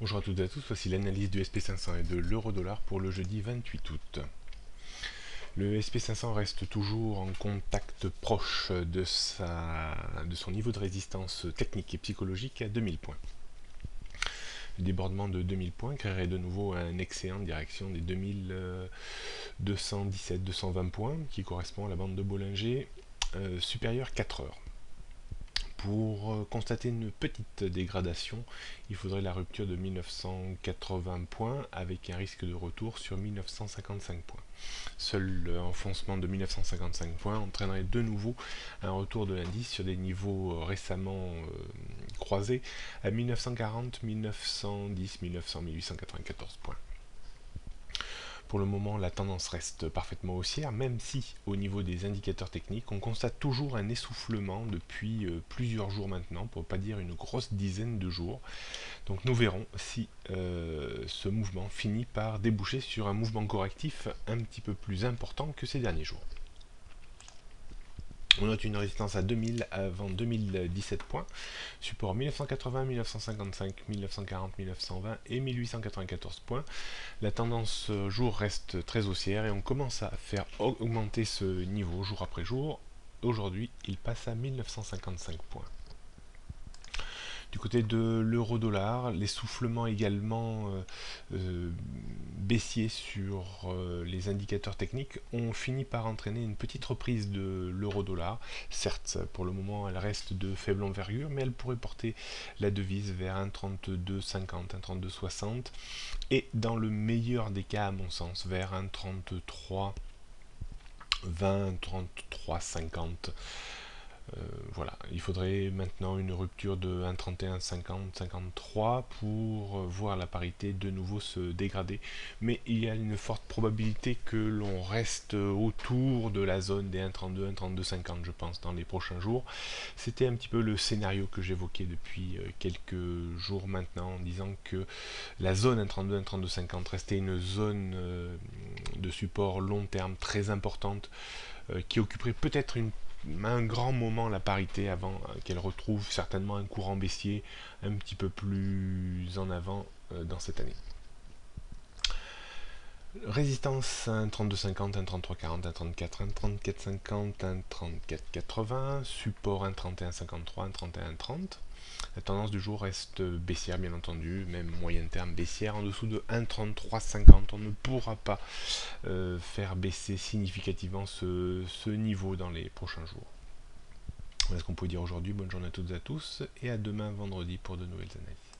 Bonjour à toutes et à tous, voici l'analyse du SP500 et de l'euro-dollar pour le jeudi 28 août. Le SP500 reste toujours en contact proche de son niveau de résistance technique et psychologique à 2000 points. Le débordement de 2000 points créerait de nouveau un excès en direction des 2217-220 points qui correspond à la bande de Bollinger supérieure 4 heures. Pour constater une petite dégradation, il faudrait la rupture de 1980 points avec un risque de retour sur 1955 points. Seul l'enfoncement de 1955 points entraînerait de nouveau un retour de l'indice sur des niveaux récemment croisés à 1940, 1910, 1900, 1894 points. Pour le moment, la tendance reste parfaitement haussière, même si, au niveau des indicateurs techniques, on constate toujours un essoufflement depuis plusieurs jours maintenant, pour ne pas dire une grosse dizaine de jours. Donc nous verrons si ce mouvement finit par déboucher sur un mouvement correctif un petit peu plus important que ces derniers jours. On note une résistance à 2000 avant 2017 points, support 1980, 1955, 1940, 1920 et 1894 points. La tendance jour reste très haussière et on commence à faire augmenter ce niveau jour après jour. Aujourd'hui, il passe à 1955 points. Du côté de l'euro-dollar, l'essoufflement également baissier sur les indicateurs techniques ont fini par entraîner une petite reprise de l'euro-dollar. Certes, pour le moment, elle reste de faible envergure, mais elle pourrait porter la devise vers 1,3250, 1,3260 et dans le meilleur des cas, à mon sens, vers 1,3320, 1,3350. Voilà, il faudrait maintenant une rupture de 1,3150, 53 pour voir la parité de nouveau se dégrader. Mais il y a une forte probabilité que l'on reste autour de la zone des 1,32, 1,3250, je pense, dans les prochains jours. C'était un petit peu le scénario que j'évoquais depuis quelques jours maintenant, en disant que la zone 1,32, 1,3250 restait une zone de support long terme très importante qui occuperait peut-être un grand moment la parité avant qu'elle retrouve certainement un courant baissier un petit peu plus en avant dans cette année. Résistance 1,3250, 1,3340, 1,34, 1,3450, 1,3480, support 1,3153, 1,3130. La tendance du jour reste baissière bien entendu, même moyen terme baissière en dessous de 1,3350. On ne pourra pas faire baisser significativement ce niveau dans les prochains jours. Voilà ce qu'on peut dire aujourd'hui. Bonne journée à toutes et à tous et à demain vendredi pour de nouvelles analyses.